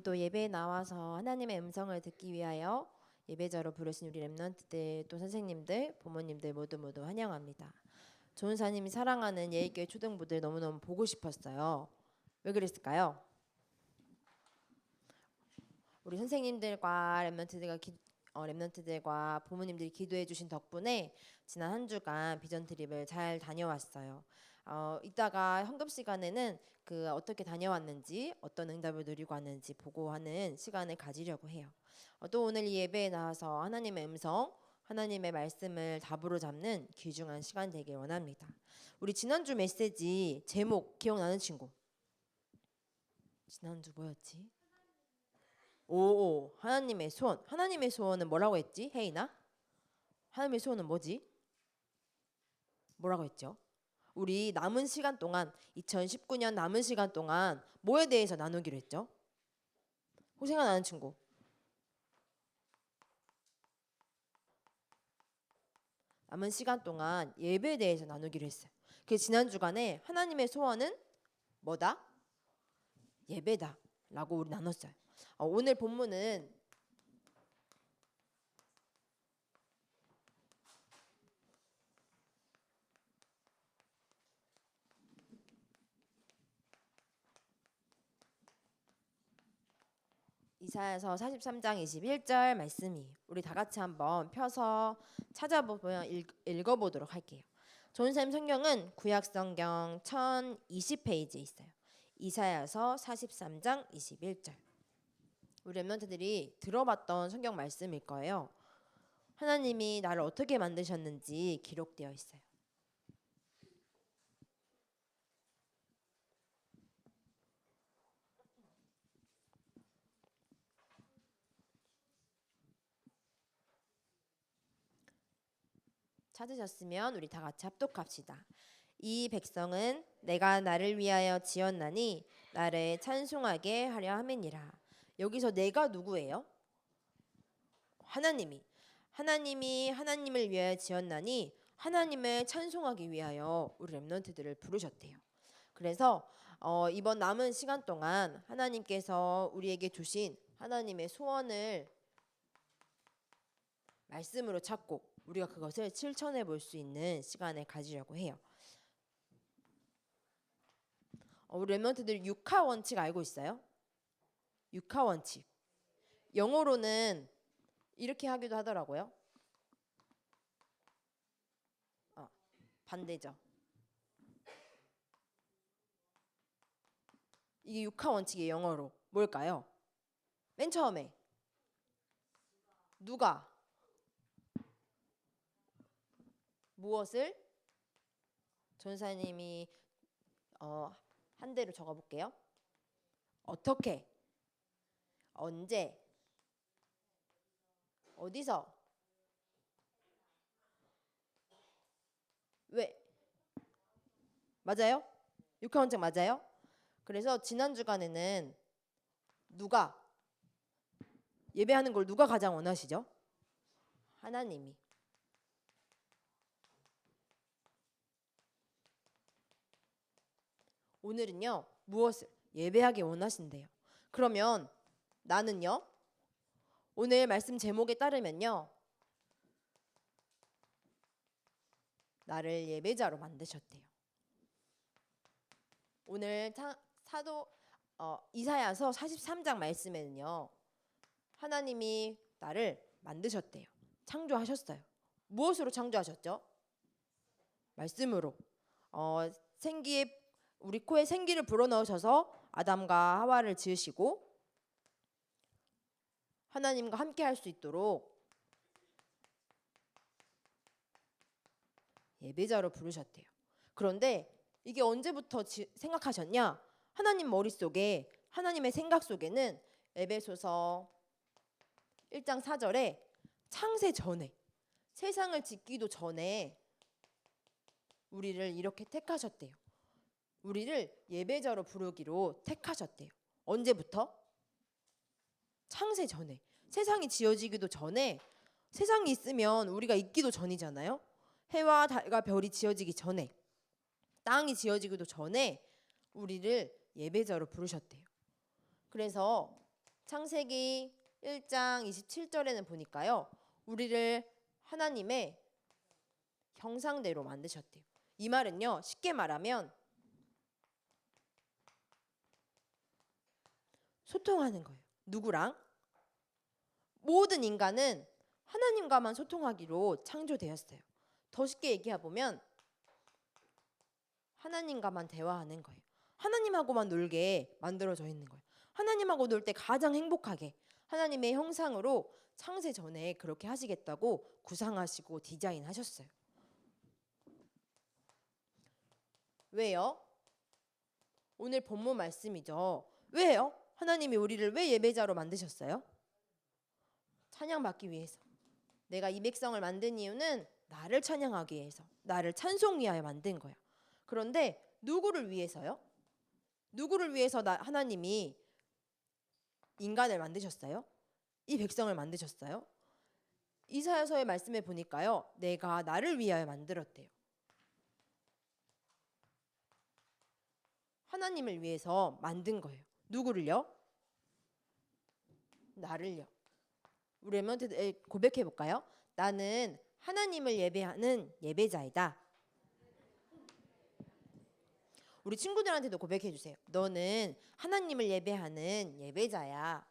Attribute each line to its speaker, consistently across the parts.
Speaker 1: 오늘도 예배에 나와서 하나님의 음성을 듣기 위하여 예배자로 부르신 우리 렘넌트들 또 선생님들, 부모님들 모두 환영합니다. 조은사님이 사랑하는 예일교회 초등부들 너무너무 보고 싶었어요. 왜 그랬을까요? 우리 선생님들과 렘넌트들과 부모님들이 기도해 주신 덕분에 지난 한 주간 비전 트립을 잘 다녀왔어요. 이따가 헌금 시간에는 그 어떻게 다녀왔는지 어떤 응답을 누리고 왔는지 보고하는 시간을 가지려고 해요. 또 오늘 이 예배에 나와서 하나님의 음성, 하나님의 말씀을 답으로 잡는 귀중한 시간 되길 원합니다. 우리 지난주 메시지 제목 기억나는 친구? 지난주 뭐였지? 오, 하나님의 소원. 하나님의 소원은 뭐라고 했지? 혜인아? 하나님의 소원은 뭐지? 뭐라고 했죠? 우리 남은 시간 동안 2019년 남은 시간 동안 뭐에 대해서 나누기로 했죠? 호생아 나는 친구. 남은 시간 동안 예배에 대해서 나누기로 했어요. 그 지난 주간에 하나님의 소원은 뭐다? 예배다 라고 우리 나눴어요. 오늘 본문은 이사야서 43장 21절 말씀이 우리 다 같이 한번 펴서 찾아보며 읽어보도록 할게요. 존쌤 성경은 구약 성경 1020페이지에 있어요. 이사야서 43장 21절. 우리 렘넌트들이 들어봤던 성경 말씀일 거예요. 하나님이 나를 어떻게 만드셨는지 기록되어 있어요. 찾으셨으면 우리 다 같이 합독합시다. 이 백성은 내가 나를 위하여 지었나니 나를 찬송하게 하려 함이니라. 여기서 내가 누구예요? 하나님이 하나님을 위하여 지었나니 하나님을 찬송하기 위하여 우리 렘넌트들을 부르셨대요. 그래서 이번 남은 시간 동안 하나님께서 우리에게 주신 하나님의 소원을 말씀으로 찾고 우리가 그것을 실천해 볼 수 있는 시간을 가지려고 해요. 우리 렘넌트들 육하 원칙 알고 있어요? 육하 원칙. 영어로는 이렇게 하기도 하더라고요. 반대죠. 이게 육하 원칙이에요. 영어로. 뭘까요? 맨 처음에 누가 무엇을 전사님이 한 대로 적어볼게요. 어떻게, 언제, 어디서, 왜? 맞아요? 육하 원칙 맞아요? 그래서 지난 주간에는 누가 예배하는 걸 누가 가장 원하시죠? 하나님이. 오늘은요 무엇을 예배하기 원하신대요. 그러면 나는요 오늘 말씀 제목에 따르면요 나를 예배자로 만드셨대요. 오늘 사도 이사야서 43장 말씀에는요 하나님이 나를 만드셨대요. 창조하셨어요. 무엇으로 창조하셨죠? 말씀으로. 우리 코에 생기를 불어넣으셔서 아담과 하와를 지으시고 하나님과 함께 할 수 있도록 예배자로 부르셨대요. 그런데 이게 언제부터 생각하셨냐? 하나님 머릿속에 하나님의 생각 속에는 에베소서 1장 4절에 창세 전에 세상을 짓기도 전에 우리를 이렇게 택하셨대요. 우리를 예배자로 부르기로 택하셨대요. 언제부터? 창세 전에. 세상이 지어지기도 전에. 세상이 있으면 우리가 있기도 전이잖아요. 해와 달과 별이 지어지기 전에, 땅이 지어지기도 전에 우리를 예배자로 부르셨대요. 그래서 창세기 1장 27절에는 보니까요. 우리를 하나님의 형상대로 만드셨대요. 이 말은요. 쉽게 말하면 소통하는 거예요. 누구랑? 모든 인간은 하나님과만 소통하기로 창조되었어요. 더 쉽게 얘기해 보면 하나님과만 대화하는 거예요. 하나님하고만 놀게 만들어져 있는 거예요. 하나님하고 놀 때 가장 행복하게 하나님의 형상으로 창세 전에 그렇게 하시겠다고 구상하시고 디자인하셨어요. 왜요? 오늘 본문 말씀이죠. 왜요? 하나님이 우리를 왜 예배자로 만드셨어요? 찬양받기 위해서. 내가 이 백성을 만든 이유는 나를 찬양하기 위해서, 나를 찬송 위하여 만든 거야. 그런데 누구를 위해서요? 누구를 위해서 하나님이 인간을 만드셨어요? 이 백성을 만드셨어요? 이사야서의 말씀에 보니까요. 내가 나를 위하여 만들었대요. 하나님을 위해서 만든 거예요. 누구를요? 나를요. 우리 멤버들 고백해 볼까요? 나는 하나님을 예배하는 예배자이다. 우리 친구들한테도 고백해 주세요. 너는 하나님을 예배하는 예배자야.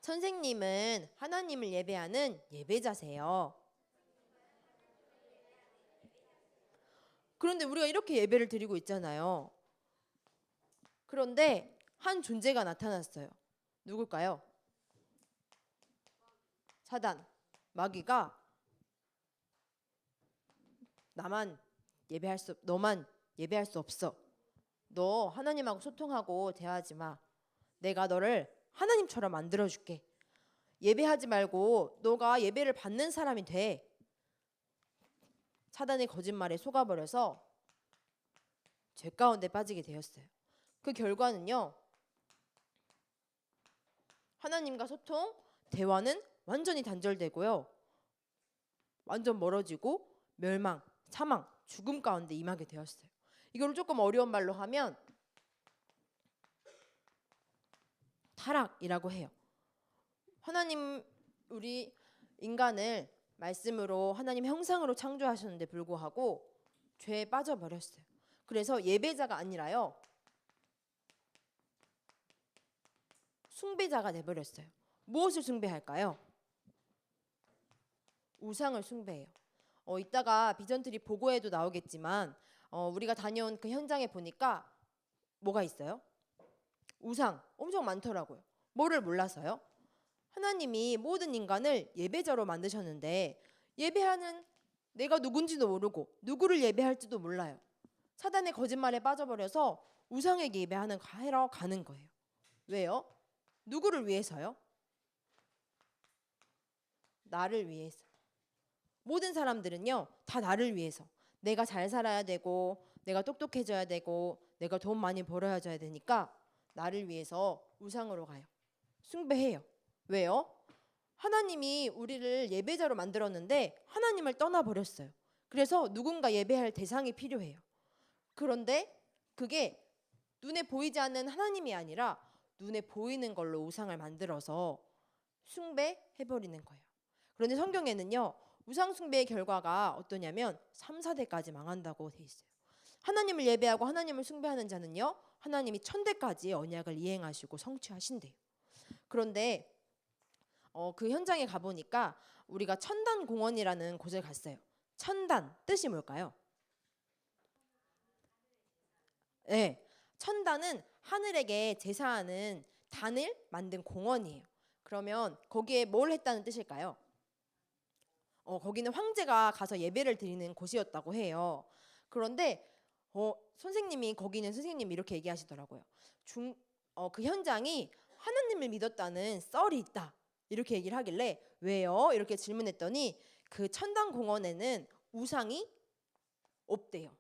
Speaker 1: 선생님은 하나님을 예배하는 예배자세요. 그런데 우리가 이렇게 예배를 드리고 있잖아요. 그런데 한 존재가 나타났어요. 누굴까요? 사단, 마귀가 너만 예배할 수 없어. 너 하나님하고 소통하고 대화하지 마. 내가 너를 하나님처럼 만들어줄게. 예배하지 말고 너가 예배를 받는 사람이 돼. 사단의 거짓말에 속아버려서 죄 가운데 빠지게 되었어요. 그 결과는요. 하나님과 소통, 대화는 완전히 단절되고요. 완전 멀어지고 멸망, 사망, 죽음 가운데 임하게 되었어요. 이걸 조금 어려운 말로 하면 타락이라고 해요. 하나님 우리 인간을 말씀으로 하나님 형상으로 창조하셨는데 불구하고 죄에 빠져버렸어요. 그래서 예배자가 아니라요. 숭배자가 돼버렸어요. 무엇을 숭배할까요? 우상을 숭배해요. 이따가 비전트리 보고에도 나오겠지만 우리가 다녀온 그 현장에 보니까 뭐가 있어요? 우상 엄청 많더라고요. 뭐를 몰라서요? 하나님이 모든 인간을 예배자로 만드셨는데 예배하는 내가 누군지도 모르고 누구를 예배할지도 몰라요. 사단의 거짓말에 빠져버려서 우상에게 예배하는 하러 가는 거예요. 왜요? 누구를 위해서요? 나를 위해서. 모든 사람들은요 다 나를 위해서 내가 잘 살아야 되고 내가 똑똑해져야 되고 내가 돈 많이 벌어야 되니까 나를 위해서 우상으로 가요. 숭배해요. 왜요? 하나님이 우리를 예배자로 만들었는데 하나님을 떠나버렸어요. 그래서 누군가 예배할 대상이 필요해요. 그런데 그게 눈에 보이지 않는 하나님이 아니라 눈에 보이는 걸로 우상을 만들어서 숭배해버리는 거예요. 그런데 성경에는요. 우상 숭배의 결과가 어떠냐면 3, 4대까지 망한다고 돼 있어요. 하나님을 예배하고 하나님을 숭배하는 자는요. 하나님이 1000대까지 언약을 이행하시고 성취하신대요. 그런데 그 현장에 가보니까 우리가 천단공원이라는 곳을 갔어요. 천단 뜻이 뭘까요? 네, 천단은 하늘에게 제사하는 단을 만든 공원이에요. 그러면 거기에 뭘 했다는 뜻일까요? 거기는 황제가 가서 예배를 드리는 곳이었다고 해요. 그런데 선생님이 거기는 선생님이 이렇게 얘기하시더라고요. 그 현장이 하나님을 믿었다는 썰이 있다. 이렇게 얘기를 하길래 왜요? 이렇게 질문했더니 그 천당공원에는 우상이 없대요.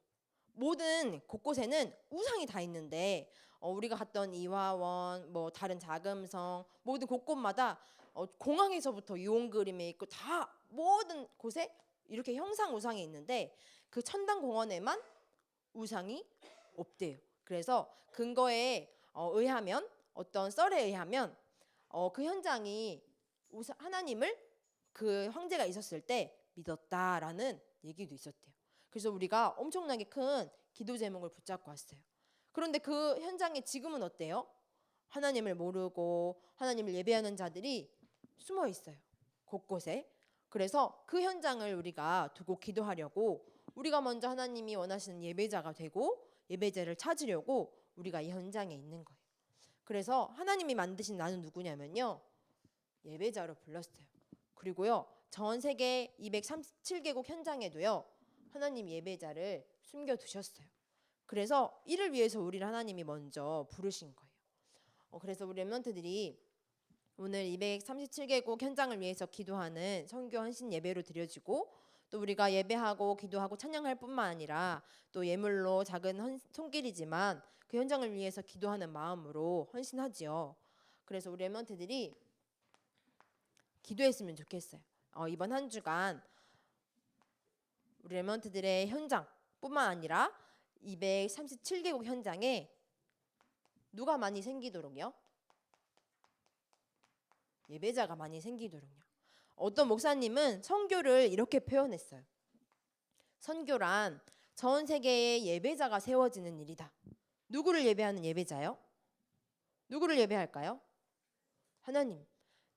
Speaker 1: 모든 곳곳에는 우상이 다 있는데 우리가 갔던 이화원, 뭐 다른 자금성 모든 곳곳마다 공항에서부터 유온 그림이 있고 다 모든 곳에 이렇게 형상 우상이 있는데 그 천당공원에만 우상이 없대요. 그래서 근거에 의하면 어떤 썰에 의하면 그 현장이 하나님을 그 황제가 있었을 때 믿었다라는 얘기도 있었대요. 그래서 우리가 엄청나게 큰 기도 제목을 붙잡고 왔어요. 그런데 그 현장에 지금은 어때요? 하나님을 모르고 하나님을 예배하는 자들이 숨어 있어요. 곳곳에. 그래서 그 현장을 우리가 두고 기도하려고 우리가 먼저 하나님이 원하시는 예배자가 되고 예배자를 찾으려고 우리가 이 현장에 있는 거예요. 그래서 하나님이 만드신 나는 누구냐면요. 예배자로 불렀어요. 그리고요. 전 세계 237개국 현장에도요. 하나님 예배자를 숨겨두셨어요. 그래서 이를 위해서 우리를 하나님이 먼저 부르신 거예요. 그래서 우리 렘넌트들이 오늘 237개국 현장을 위해서 기도하는 선교 헌신 예배로 드려지고 또 우리가 예배하고 기도하고 찬양할 뿐만 아니라 또 예물로 작은 손길이지만 그 현장을 위해서 기도하는 마음으로 헌신하지요. 그래서 우리 렘넌트들이 기도했으면 좋겠어요. 이번 한 주간 우리 렘넌트들의 현장뿐만 아니라 237개국 현장에 누가 많이 생기도록요? 예배자가 많이 생기도록요. 어떤 목사님은 선교를 이렇게 표현했어요. 선교란 전 세계에 예배자가 세워지는 일이다. 누구를 예배하는 예배자요? 누구를 예배할까요? 하나님.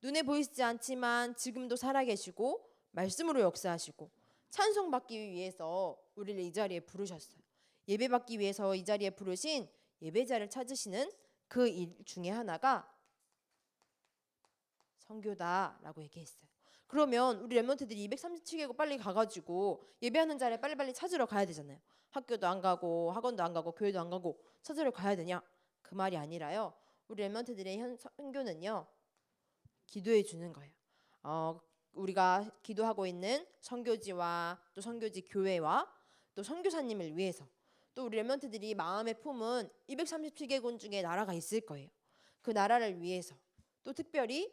Speaker 1: 눈에 보이지 않지만 지금도 살아계시고 말씀으로 역사하시고 찬송받기 위해서 우리를 이 자리에 부르셨어요. 예배받기 위해서 이 자리에 부르신 예배자를 찾으시는 그 일 중에 하나가 선교다라고 얘기했어요. 그러면 우리 렘넌트들이 237개국 빨리 가가지고 예배하는 자리에 빨리빨리 찾으러 가야 되잖아요. 학교도 안 가고 학원도 안 가고 교회도 안 가고 찾으러 가야 되냐? 그 말이 아니라요. 우리 렘넌트들의 선교는요. 기도해 주는 거예요. 우리가 기도하고 있는 선교지와 또 선교지 교회와 또 선교사님을 위해서 또 우리 렘넌트들이 마음에 품은 237개국 중에 나라가 있을 거예요. 그 나라를 위해서 또 특별히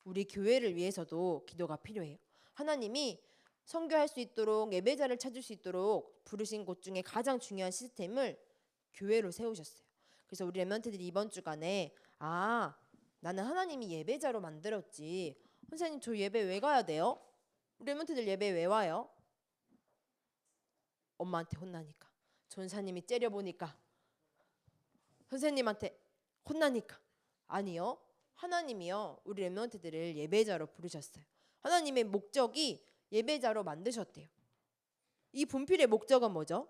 Speaker 1: 우리 교회를 위해서도 기도가 필요해요. 하나님이 선교할 수 있도록 예배자를 찾을 수 있도록 부르신 곳 중에 가장 중요한 시스템을 교회로 세우셨어요. 그래서 우리 렘넌트들이 이번 주간에 나는 하나님이 예배자로 만들었지. 선생님 저 예배 왜 가야 돼요? 우리 렘넌트들 예배 왜 와요? 엄마한테 혼나니까. 전사님이 째려보니까. 선생님한테 혼나니까. 아니요. 하나님이요. 우리 렘넌트들을 예배자로 부르셨어요. 하나님의 목적이 예배자로 만드셨대요. 이 분필의 목적은 뭐죠?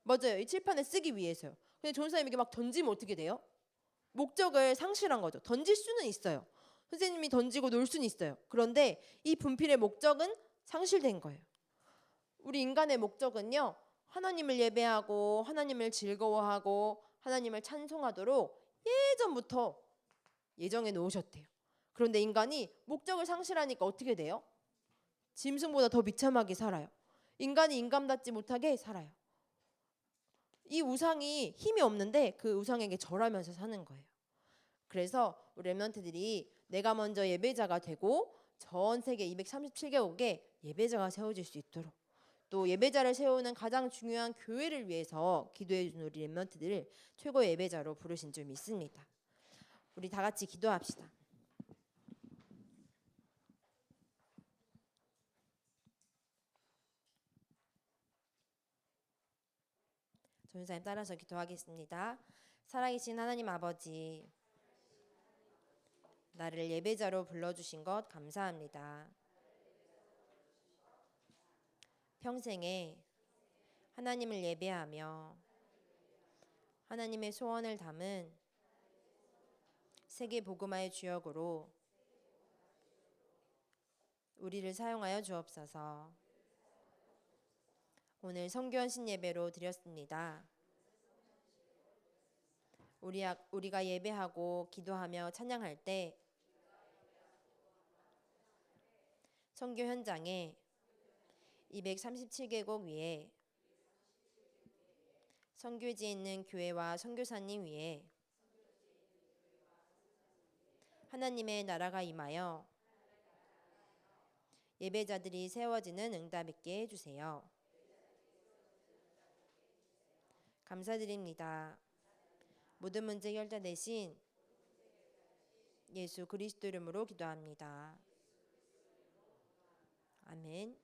Speaker 1: 맞아요. 이 칠판에 쓰기 위해서요. 근데 전사님에게 막 던지면 어떻게 돼요? 목적을 상실한 거죠. 던질 수는 있어요. 선생님이 던지고 놀 수는 있어요. 그런데 이 분필의 목적은 상실된 거예요. 우리 인간의 목적은요. 하나님을 예배하고 하나님을 즐거워하고 하나님을 찬송하도록 예전부터 예정해 놓으셨대요. 그런데 인간이 목적을 상실하니까 어떻게 돼요? 짐승보다 더 비참하게 살아요. 인간이 인간답지 못하게 살아요. 이 우상이 힘이 없는데 그 우상에게 절하면서 사는 거예요. 그래서 우리 렘넌트들이 내가 먼저 예배자가 되고 전 세계 237개국에 예배자가 세워질 수 있도록 또 예배자를 세우는 가장 중요한 교회를 위해서 기도해 주는 우리 렘넌트들을 최고의 예배자로 부르신 줄 믿습니다. 우리 다 같이 기도합시다. 전사님 따라서 기도하겠습니다. 살아계신 하나님 아버지, 나를 예배자로 불러주신 것 감사합니다. 평생에 하나님을 예배하며 하나님의 소원을 담은 세계 복음화의 주역으로 우리를 사용하여 주옵소서. 오늘 선교헌신 예배로 드렸습니다. 우리가 예배하고 기도하며 찬양할 때 선교 현장에 237개국 위에 선교지에 있는 교회와 선교사님 위에 하나님의 나라가 임하여 예배자들이 세워지는 응답 있게 해주세요. 감사드립니다. 모든 문제 해결자되신 예수 그리스도 이름으로 기도합니다. 아멘.